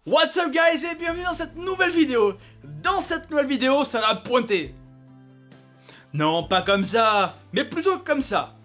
What's up guys et bienvenue dans cette nouvelle vidéo. Dans cette nouvelle vidéo, ça va pointer. Non, pas comme ça, mais plutôt comme ça.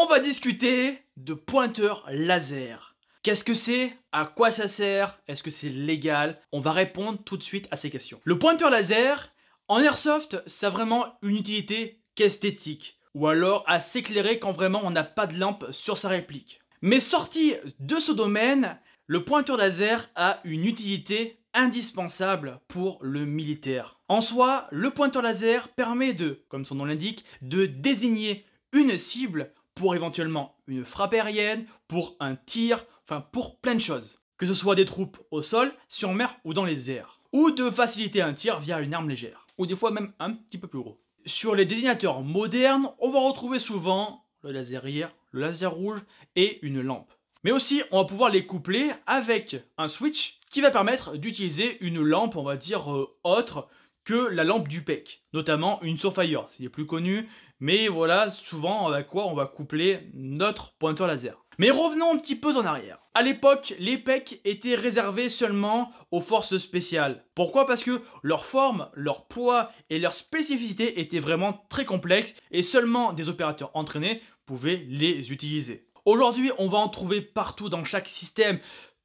On va discuter de pointeur laser. Qu'est-ce que c'est? À quoi ça sert? Est-ce que c'est légal? On va répondre tout de suite à ces questions. Le pointeur laser, en airsoft, ça a vraiment une utilité qu'esthétique. Ou alors à s'éclairer quand vraiment on n'a pas de lampe sur sa réplique. Mais sorti de ce domaine, le pointeur laser a une utilité indispensable pour le militaire. En soi, le pointeur laser permet de, comme son nom l'indique, de désigner une cible pour éventuellement une frappe aérienne, pour un tir, enfin pour plein de choses. Que ce soit des troupes au sol, sur mer ou dans les airs. Ou de faciliter un tir via une arme légère. Ou des fois même un petit peu plus gros. Sur les désignateurs modernes, on va retrouver souvent le laser IR, le laser rouge et une lampe. Mais aussi, on va pouvoir les coupler avec un switch qui va permettre d'utiliser une lampe, on va dire, autre que la lampe du PEC. Notamment une Surefire, c'est les plus connu. Mais voilà, souvent, avec quoi on va coupler notre pointeur laser. Mais revenons un petit peu en arrière. À l'époque, les PEC étaient réservés seulement aux forces spéciales. Pourquoi? Parce que leur forme, leur poids et leur spécificité étaient vraiment très complexes et seulement des opérateurs entraînés pouvaient les utiliser. Aujourd'hui, on va en trouver partout dans chaque système.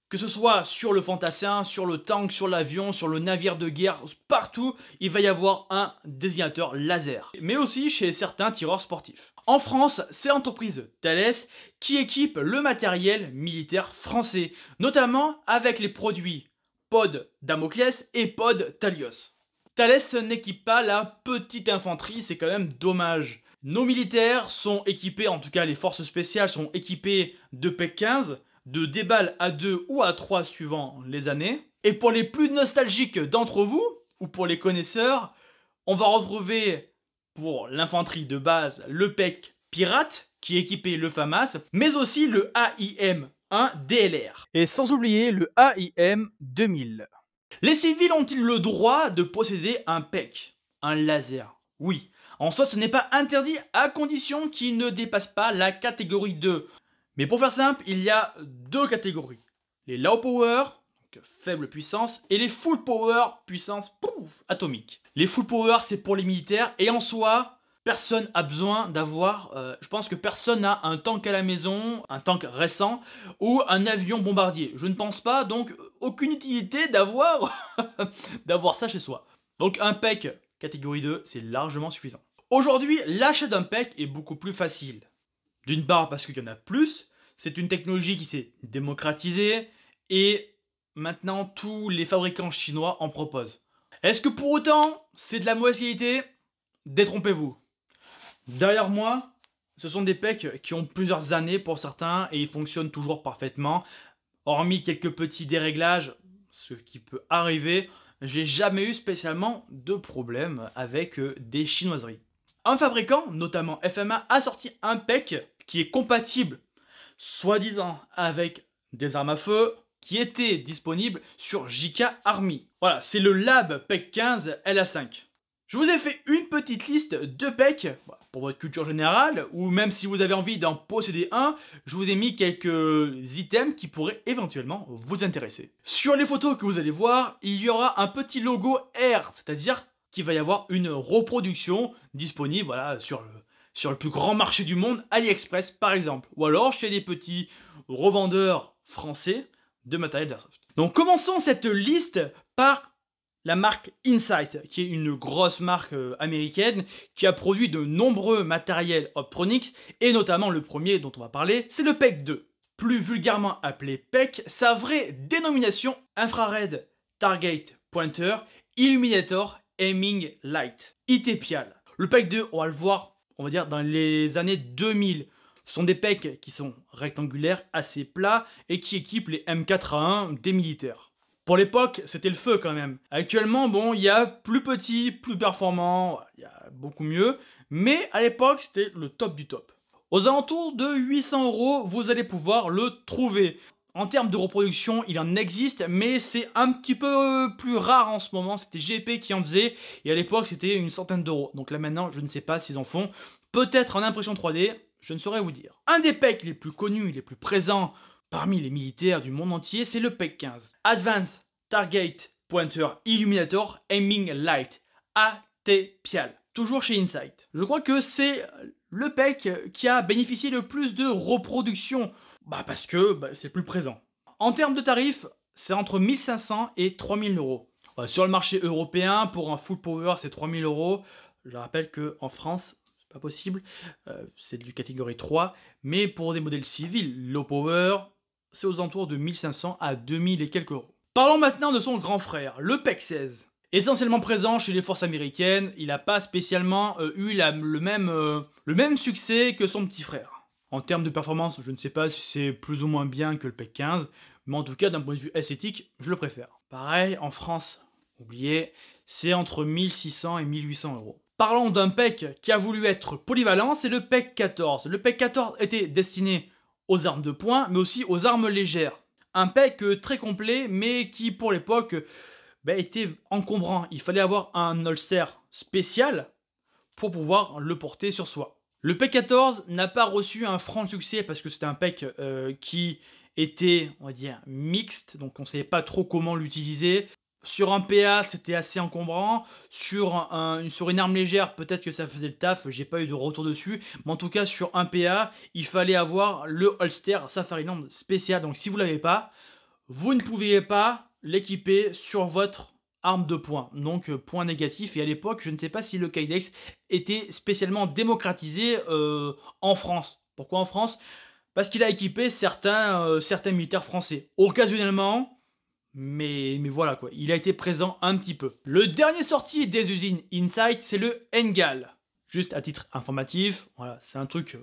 Que ce soit sur le fantassin, sur le tank, sur l'avion, sur le navire de guerre, partout, il va y avoir un désignateur laser. Mais aussi chez certains tireurs sportifs. En France, c'est l'entreprise Thales qui équipe le matériel militaire français, notamment avec les produits Pod Damoclès et Pod Talios. Thales n'équipe pas la petite infanterie, c'est quand même dommage. Nos militaires sont équipés, en tout cas les forces spéciales sont équipées de PEC 15, de déballes à 2 ou à 3 suivant les années. Et pour les plus nostalgiques d'entre vous, ou pour les connaisseurs, on va retrouver pour l'infanterie de base le PEC Pirate, qui équipait le FAMAS, mais aussi le AIM-1 DLR. Et sans oublier le AIM 2000. Les civils ont-ils le droit de posséder un PEC, un laser? Oui. En soi, ce n'est pas interdit à condition qu'il ne dépasse pas la catégorie 2. Mais pour faire simple, il y a deux catégories. Les low power, donc faible puissance, et les full power, puissance atomique. Les full power, c'est pour les militaires, et en soi, personne n'a besoin d'avoir, je pense que personne n'a un tank à la maison, un tank récent, ou un avion bombardier. Je ne pense pas, donc aucune utilité d'avoir d'avoir ça chez soi. Donc un PEC catégorie 2, c'est largement suffisant. Aujourd'hui, l'achat d'un PEC est beaucoup plus facile. D'une part parce qu'il y en a plus, c'est une technologie qui s'est démocratisée et maintenant tous les fabricants chinois en proposent. Est-ce que pour autant c'est de la mauvaise qualité? Détrompez-vous. Derrière moi, ce sont des PEC qui ont plusieurs années pour certains et ils fonctionnent toujours parfaitement. Hormis quelques petits déréglages, ce qui peut arriver, j'ai jamais eu spécialement de problème avec des chinoiseries. Un fabricant, notamment FMA, a sorti un PEC qui est compatible, soi-disant, avec des armes à feu qui étaient disponibles sur JK Army. Voilà, c'est le Lab PEC 15 LA5. Je vous ai fait une petite liste de PEC pour votre culture générale, ou même si vous avez envie d'en posséder un, je vous ai mis quelques items qui pourraient éventuellement vous intéresser. Sur les photos que vous allez voir, il y aura un petit logo R, c'est-à-dire qu'il va y avoir une reproduction disponible voilà, sur le plus grand marché du monde, AliExpress par exemple, ou alors chez des petits revendeurs français de matériel d'airsoft. Donc commençons cette liste par la marque Insight, qui est une grosse marque américaine qui a produit de nombreux matériels Optronics, et notamment le premier dont on va parler, c'est le PEC 2. plus vulgairement appelé PEC, sa vraie dénomination Infrared Target Pointer Illuminator Aiming Light, ITPIAL. Le PEC 2, on va le voir, on va dire dans les années 2000. Ce sont des PEC qui sont rectangulaires, assez plats et qui équipent les M4A1 des militaires. Pour l'époque, c'était le feu quand même. Actuellement, bon, il y a plus petit, plus performant, il y a beaucoup mieux, mais à l'époque, c'était le top du top. Aux alentours de 800 €, vous allez pouvoir le trouver. En termes de reproduction, il en existe, mais c'est un petit peu plus rare en ce moment. C'était GP qui en faisait, et à l'époque, c'était une centaine d'euros. Donc là maintenant, je ne sais pas s'ils en font. Peut-être en impression 3D, je ne saurais vous dire. Un des PEC les plus connus, les plus présents parmi les militaires du monde entier, c'est le PEC 15. Advanced Target Pointer Illuminator Aiming Light, ATPIAL. Toujours chez Insight. Je crois que c'est le PEC qui a bénéficié le plus de reproduction. Parce que c'est plus présent. En termes de tarifs, c'est entre 1500 et 3000 €. Sur le marché européen, pour un full power, c'est 3000 €. Je rappelle qu'en France, c'est pas possible. C'est du catégorie 3. Mais pour des modèles civils, low power, c'est aux alentours de 1500 à 2000 et quelques euros. Parlons maintenant de son grand frère, le PEC 16. Essentiellement présent chez les forces américaines, il n'a pas spécialement eu le même succès que son petit frère. En termes de performance, je ne sais pas si c'est plus ou moins bien que le PEC 15, mais en tout cas, d'un point de vue esthétique, je le préfère. Pareil, en France, oubliez, c'est entre 1600 et 1800 €. Parlons d'un PEC qui a voulu être polyvalent, c'est le PEC 14. Le PEC 14 était destiné aux armes de poing, mais aussi aux armes légères. Un PEC très complet, mais qui, pour l'époque, était encombrant. Il fallait avoir un holster spécial pour pouvoir le porter sur soi. Le PEC 14 n'a pas reçu un franc succès parce que c'était un PEC qui était, on va dire, mixte, donc on ne savait pas trop comment l'utiliser. Sur un PA, c'était assez encombrant. Sur une arme légère, peut-être que ça faisait le taf, j'ai pas eu de retour dessus. Mais en tout cas, sur un PA, il fallait avoir le holster Safariland spécial. Donc si vous ne l'avez pas, vous ne pouviez pas l'équiper sur votre arme de poing, donc point négatif. Et à l'époque, je ne sais pas si le Kydex était spécialement démocratisé en France. Pourquoi en France? Parce qu'il a équipé certains militaires français, occasionnellement, mais voilà quoi, il a été présent un petit peu. Le dernier sorti des usines Insight, c'est le NGAL. Juste à titre informatif, voilà, c'est un truc...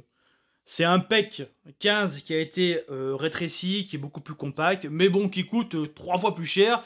C'est un PEC 15 qui a été rétréci, qui est beaucoup plus compact, mais bon, qui coûte 3 fois plus cher,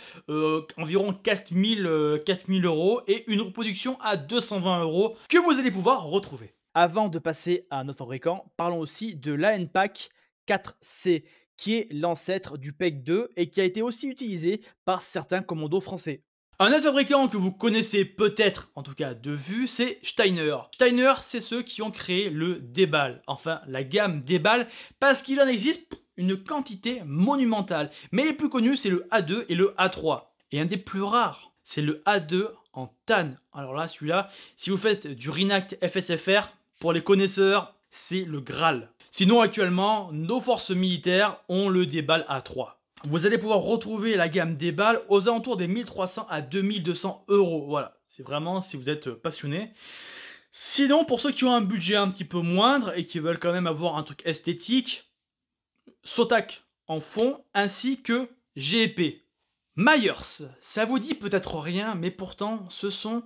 environ 4000 € et une reproduction à 220 € que vous allez pouvoir retrouver. Avant de passer à notre fabricant, parlons aussi de l'ANPAC 4C, qui est l'ancêtre du PEC 2 et qui a été aussi utilisé par certains commandos français. Un autre fabricant que vous connaissez peut-être, en tout cas de vue, c'est Steiner. Steiner, c'est ceux qui ont créé le D-Ball, enfin la gamme D-Ball, parce qu'il en existe une quantité monumentale. Mais les plus connus, c'est le A2 et le A3. Et un des plus rares, c'est le A2 en TAN. Alors là, celui-là, si vous faites du Reenact FSFR, pour les connaisseurs, c'est le Graal. Sinon, actuellement, nos forces militaires ont le D-Ball A3. Vous allez pouvoir retrouver la gamme D-Ball aux alentours des 1300 à 2200 €. Voilà, c'est vraiment si vous êtes passionné. Sinon, pour ceux qui ont un budget un petit peu moindre et qui veulent quand même avoir un truc esthétique, Sotac en font, ainsi que GEP. Myers, ça vous dit peut-être rien, mais pourtant ce sont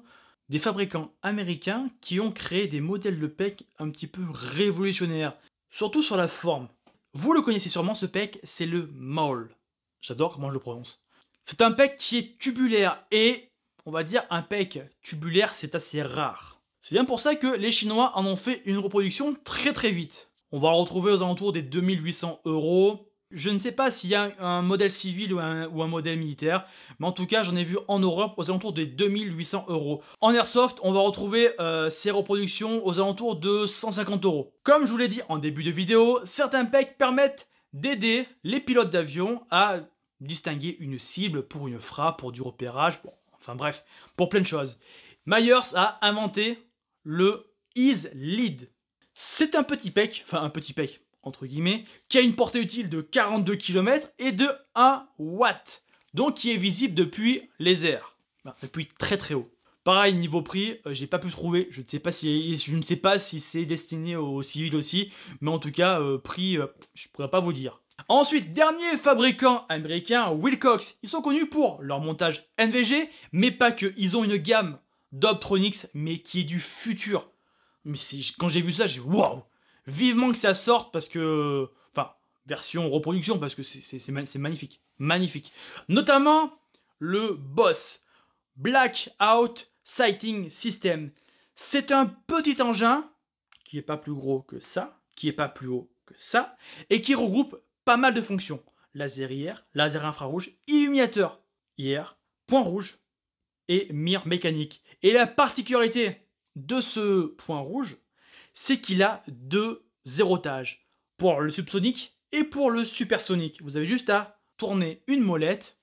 des fabricants américains qui ont créé des modèles de PEC un petit peu révolutionnaires, surtout sur la forme. Vous le connaissez sûrement, ce PEC, c'est le Maul. J'adore comment je le prononce. C'est un PEC qui est tubulaire et, on va dire, un PEC tubulaire, c'est assez rare. C'est bien pour ça que les Chinois en ont fait une reproduction très très vite. On va le retrouver aux alentours des 2800 €. Je ne sais pas s'il y a un modèle civil ou un modèle militaire, mais en tout cas, j'en ai vu en Europe aux alentours des 2800 €. En Airsoft, on va retrouver ces reproductions aux alentours de 150 €. Comme je vous l'ai dit en début de vidéo, certains PEC permettent d'aider les pilotes d'avion à distinguer une cible pour une frappe, pour du repérage, bon, enfin bref, pour plein de choses. Myers a inventé le Ease Lead. C'est un petit PEC, enfin un petit PEC, entre guillemets, qui a une portée utile de 42 km et de 1 watt, donc qui est visible depuis les airs, depuis très très haut. Pareil, niveau prix, j'ai pas pu trouver, je ne sais pas si c'est destiné aux civils aussi, mais en tout cas, prix, je pourrais pas vous dire. Ensuite, dernier fabricant américain, Wilcox. Ils sont connus pour leur montage NVG, mais pas que. Ils ont une gamme d'Optronics, mais qui est du futur. Mais quand j'ai vu ça, j'ai dit waouh! Vivement que ça sorte parce que... Enfin, version reproduction, parce que c'est magnifique. Magnifique. Notamment le Boss Blackout Sighting System. C'est un petit engin qui n'est pas plus gros que ça, qui n'est pas plus haut que ça, et qui regroupe pas mal de fonctions. Laser IR, laser infrarouge, illuminateur IR, point rouge et mire mécanique. Et la particularité de ce point rouge, c'est qu'il a 2 zérotages pour le subsonique et pour le supersonique. Vous avez juste à tourner une molette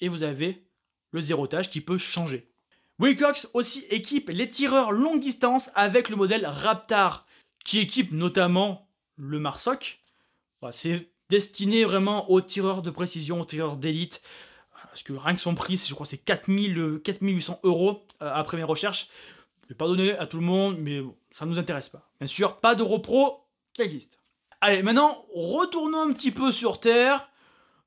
et vous avez le zérotage qui peut changer. Wilcox aussi équipe les tireurs longue distance avec le modèle Raptar, qui équipe notamment le Marsoc. Voilà, c'est destiné vraiment aux tireurs de précision, aux tireurs d'élite. Parce que rien que son prix, je crois que c'est 4800 € après mes recherches. Je ne vais pas donner à tout le monde, mais bon, ça ne nous intéresse pas. Bien sûr, pas d'EuroPro qui existe. Allez, maintenant, retournons un petit peu sur Terre,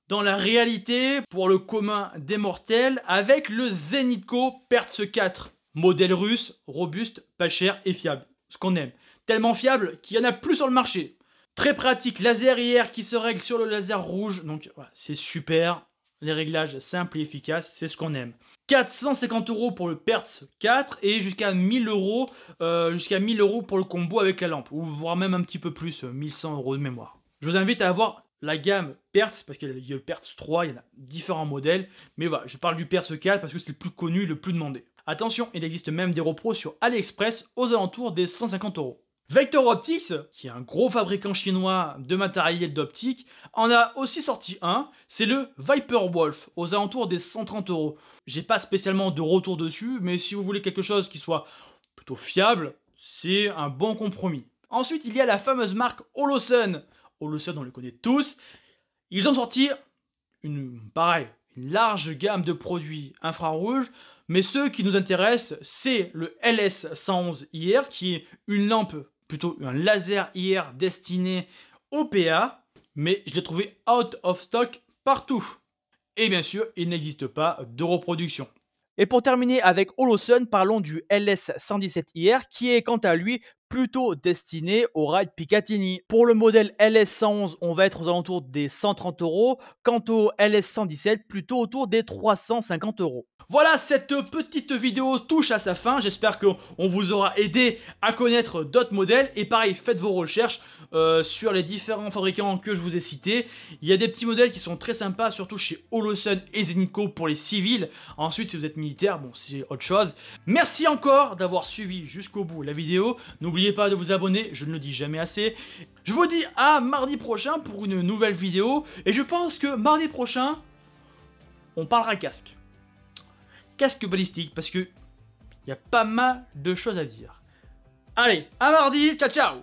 dans la réalité, pour le commun des mortels, avec le Zenitco Pertz 4. Modèle russe, robuste, pas cher et fiable. Ce qu'on aime. Tellement fiable qu'il n'y en a plus sur le marché. Très pratique, laser IR qui se règle sur le laser rouge. Donc, voilà, c'est super. Les réglages simples et efficaces, c'est ce qu'on aime. 450 € pour le Pertz 4 et jusqu'à 1000 € pour le combo avec la lampe, ou voire même un petit peu plus, 1100 € de mémoire. Je vous invite à avoir la gamme Pertz, parce qu'il y a le Pertz 3, il y en a différents modèles, mais voilà, je parle du Pertz 4 parce que c'est le plus connu, le plus demandé. Attention, il existe même des repros sur AliExpress aux alentours des 150 €. Vector Optics, qui est un gros fabricant chinois de matériel d'optique, en a aussi sorti un, c'est le Viper Wolf, aux alentours des 130 €. J'ai pas spécialement de retour dessus, mais si vous voulez quelque chose qui soit plutôt fiable, c'est un bon compromis. Ensuite, il y a la fameuse marque Holosun. Holosun, on le connaît tous. Ils ont sorti une large gamme de produits infrarouges, mais ceux qui nous intéressent, c'est le LS111 IR, qui est une lampe, plutôt un laser IR destiné au PA, mais je l'ai trouvé out of stock partout. Et bien sûr, il n'existe pas de reproduction. Et pour terminer avec Holosun, parlons du LS117 IR, qui est quant à lui plutôt destiné au ride Picatinny. Pour le modèle LS111, on va être aux alentours des 130 €, quant au LS117, plutôt autour des 350 €. Voilà, cette petite vidéo touche à sa fin. J'espère qu'on vous aura aidé à connaître d'autres modèles. Et pareil, faites vos recherches sur les différents fabricants que je vous ai cités. Il y a des petits modèles qui sont très sympas, surtout chez Holosun et Zenitco pour les civils. Ensuite, si vous êtes militaire, bon, c'est autre chose. Merci encore d'avoir suivi jusqu'au bout la vidéo. N'oubliez pas de vous abonner, je ne le dis jamais assez. Je vous dis à mardi prochain pour une nouvelle vidéo. Et je pense que mardi prochain, on parlera casque. Casque balistique, parce que il y a pas mal de choses à dire. Allez, à mardi, ciao ciao!